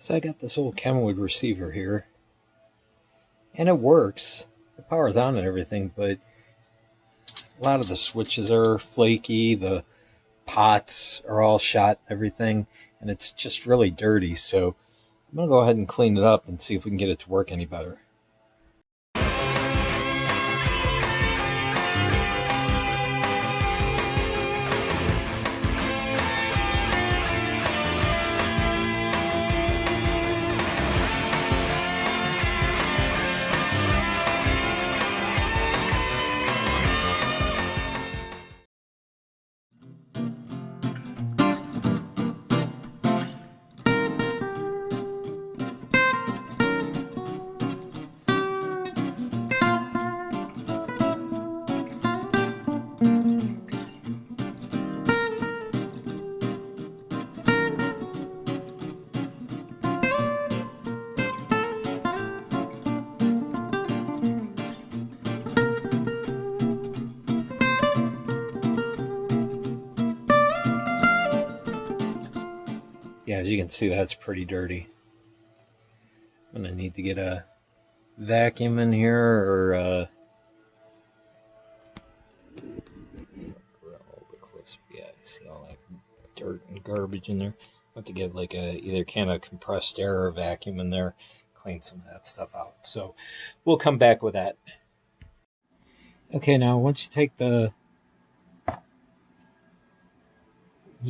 So I got this old Kenwood receiver here, and it works. It powers on and everything, but a lot of the switches are flaky, the pots are all shot and everything, and it's just really dirty. So I'm going to go ahead and clean it up and see if we can get it to work any better. Yeah, as you can see, that's pretty dirty. I'm going to need to get a vacuum in here or a little bit closer. Yeah, you see all that dirt and garbage in there. I have to get like a either can of compressed air or vacuum in there, clean some of that stuff out. So we'll come back with that. Okay, now once you take you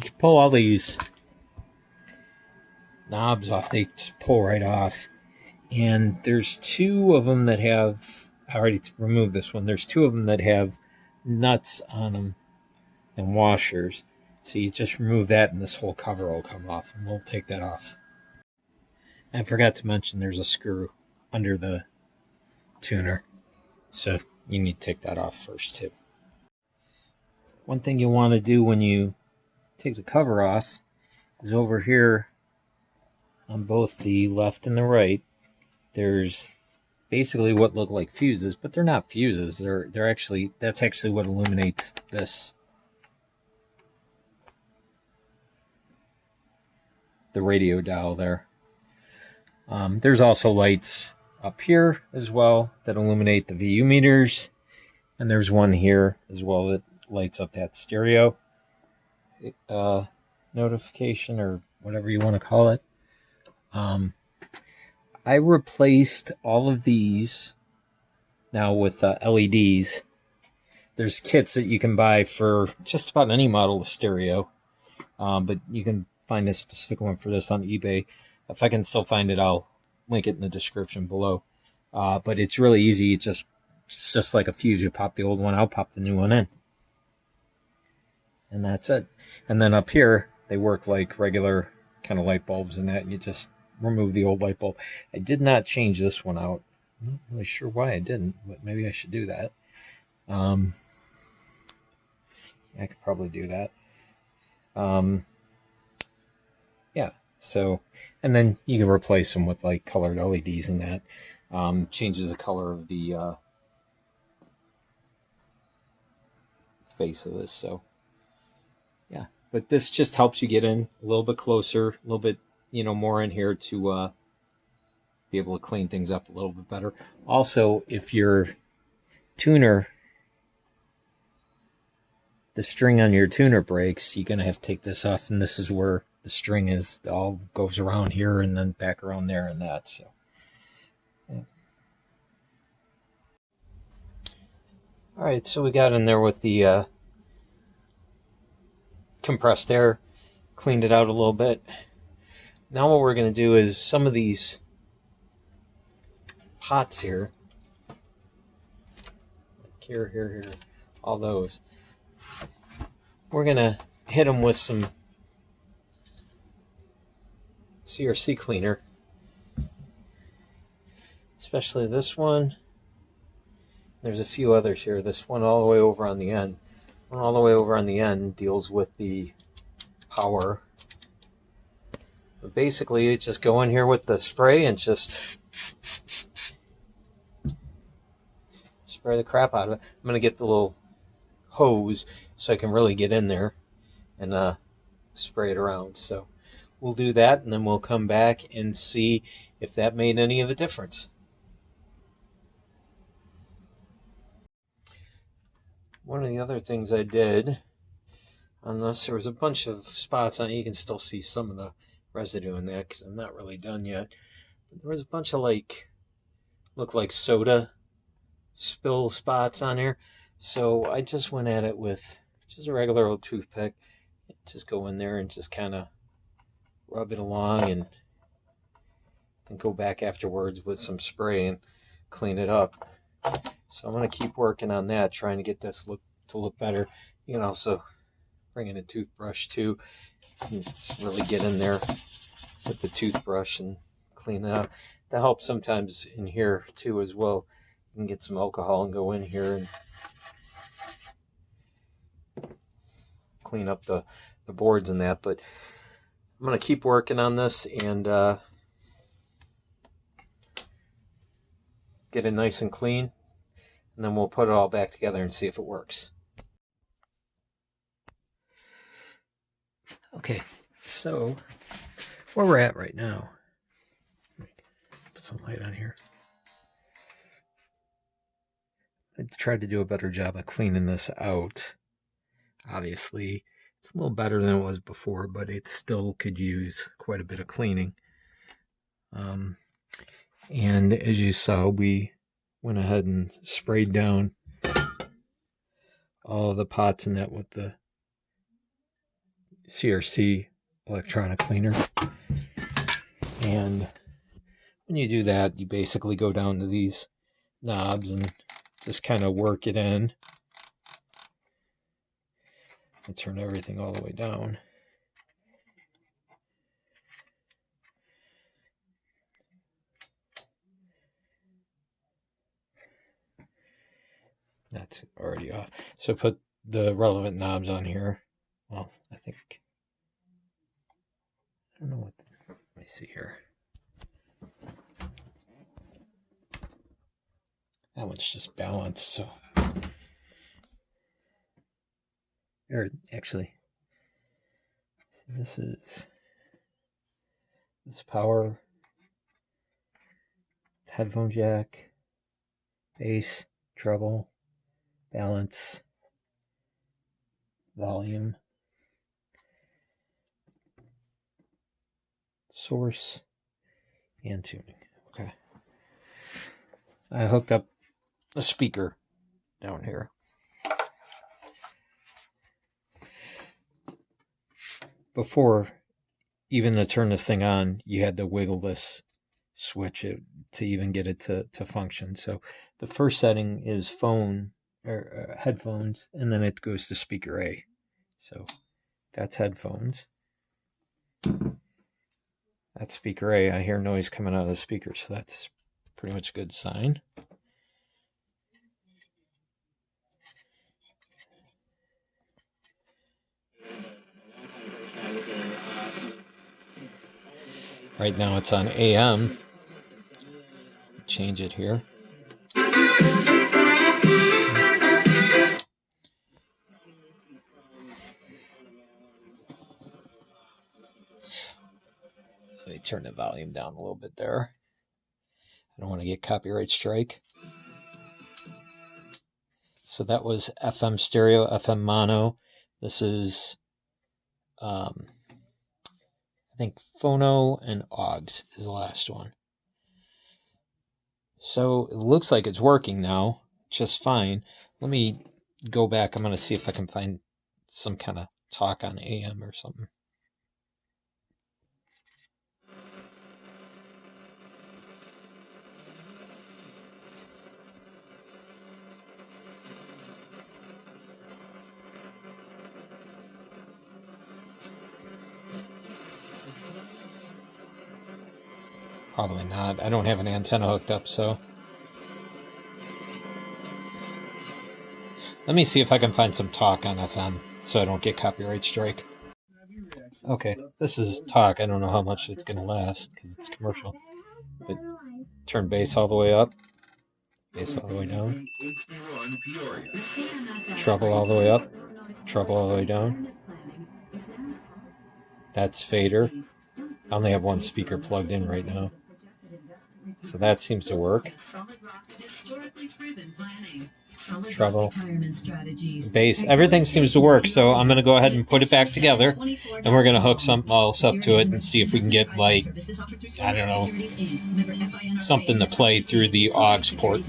can pull all these knobs off. They just pull right off. And there's two of them that have, I already removed this one. There's two of them that have nuts on them and washers. So you just remove that and this whole cover will come off, and we'll take that off. I forgot to mention there's a screw under the tuner. So you need to take that off first too. One thing you want to do when you take the cover off is over here on both the left and the right, there's basically what look like fuses, but they're not fuses. They're actually, that's actually what illuminates this, the radio dial there. There's also lights up here as well that illuminate the VU meters, and there's one here as well that lights up that stereo notification or whatever you want to call it. I replaced all of these now with LEDs. There's kits that you can buy for just about any model of stereo, but you can find a specific one for this on eBay. If I can still find it, I'll link it in the description below. But it's really easy. It's just like a fuse. You pop the old one out, pop the new one in, and that's it. And then up here, they work like regular kind of light bulbs and that. You just remove the old light bulb. I did not change this one out. I'm not really sure why I didn't, but maybe I should do that. I could probably do that. Yeah, so, and then you can replace them with like colored LEDs and that. Changes the color of the face of this, so yeah. But this just helps you get in a little bit closer, a little bit, more in here to be able to clean things up a little bit better. Also, if your tuner, the string on your tuner breaks, you're going to have to take this off, and this is where the string is. It all goes around here and then back around there and that. So, yeah. All right, so we got in there with the compressed air, cleaned it out a little bit. Now what we're going to do is some of these pots here, like here, all those, we're going to hit them with some CRC cleaner, especially this one. There's a few others here. This one all the way over on the end. One all the way over on the end deals with the power. But basically, you just go in here with the spray and just spray the crap out of it. I'm going to get the little hose so I can really get in there and spray it around. So we'll do that, and then we'll come back and see if that made any of a difference. One of the other things I did on this, there was a bunch of spots on it. You can still see some of the residue in that because I'm not really done yet. But there was a bunch of look like soda spill spots on there. So I just went at it with just a regular old toothpick. Just go in there and just kind of rub it along and go back afterwards with some spray and clean it up. So I'm going to keep working on that, trying to get this to look better. You can also bring in a toothbrush too. And just really get in there with the toothbrush and clean it up. That helps sometimes in here too as well. You can get some alcohol and go in here and clean up the boards and that. But I'm going to keep working on this and get it nice and clean. And then we'll put it all back together and see if it works. Okay, so where we're at right now. Put some light on here. I tried to do a better job of cleaning this out. Obviously, it's a little better than it was before, but it still could use quite a bit of cleaning. And as you saw, we went ahead and sprayed down all the pots in that with the CRC electronic cleaner. And when you do that, you basically go down to these knobs and just kind of work it in. And turn everything all the way down. That's already off. So put the relevant knobs on here. Well, I don't know what, let me see here. That one's just balanced, so. Or actually, see, this power. It's headphone jack, bass, treble, balance, volume, source, and tuning. Okay. I hooked up a speaker down here. Before, even to turn this thing on, you had to wiggle this switch to even get it to function. So the first setting is phone or headphones, and then it goes to speaker A. So that's headphones. That's speaker A. I hear noise coming out of the speaker, so that's pretty much a good sign. Right now it's on AM. Change it here. Let me turn the volume down a little bit there. I don't want to get copyright strike. So that was FM stereo, FM mono. This is, I think, phono and AUX is the last one. So it looks like it's working now, just fine. Let me go back. I'm going to see if I can find some kind of talk on AM or something. Probably not. I don't have an antenna hooked up, so. Let me see if I can find some talk on FM so I don't get copyright strike. Okay, this is talk. I don't know how much it's going to last because it's commercial. But turn bass all the way up. Bass all the way down. Treble all the way up. Treble all the way down. That's fader. I only have one speaker plugged in right now. So that seems to work. Treble, bass, everything seems to work. So I'm going to go ahead and put it back together, and we're going to hook something else up to it and see if we can get, like, I don't know, something to play through the aux port.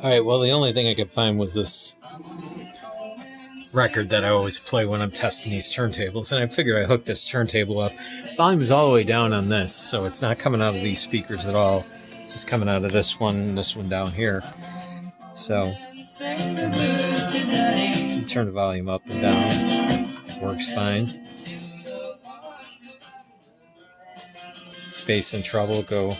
Alright, well, the only thing I could find was this record that I always play when I'm testing these turntables, and I figured I hooked this turntable up. Volume is all the way down on this, so it's not coming out of these speakers at all. It's just coming out of this one down here. So, turn the volume up and down. Works fine. Bass and treble go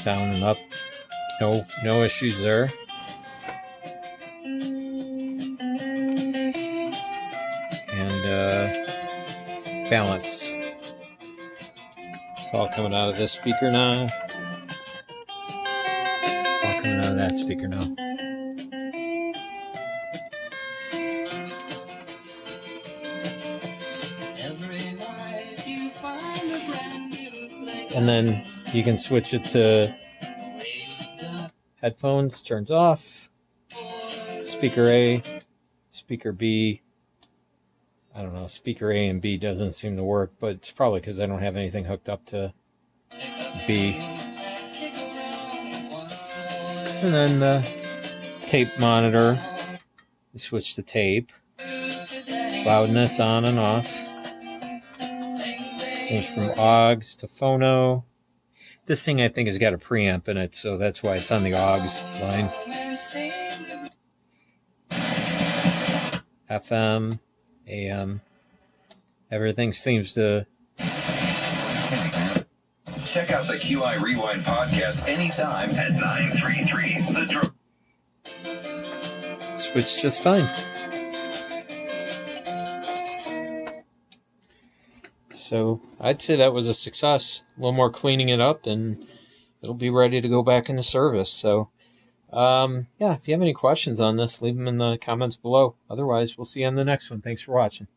down and up. No issues there. And balance. It's all coming out of this speaker now. All coming out of that speaker now. And then you can switch it to headphones, turns off, speaker A, speaker B. I don't know, speaker A and B doesn't seem to work, but it's probably because I don't have anything hooked up to B. And then the tape monitor, you switch to tape, loudness on and off. Goes from aux to phono. This thing I think has got a preamp in it, so that's why it's on the aux line. FM, AM, everything seems to... Check out the QI Rewind podcast anytime at 933 The Drone. Switch just fine. So I'd say that was a success. A little more cleaning it up and it'll be ready to go back into service. So yeah, if you have any questions on this, leave them in the comments below. Otherwise, we'll see you on the next one. Thanks for watching.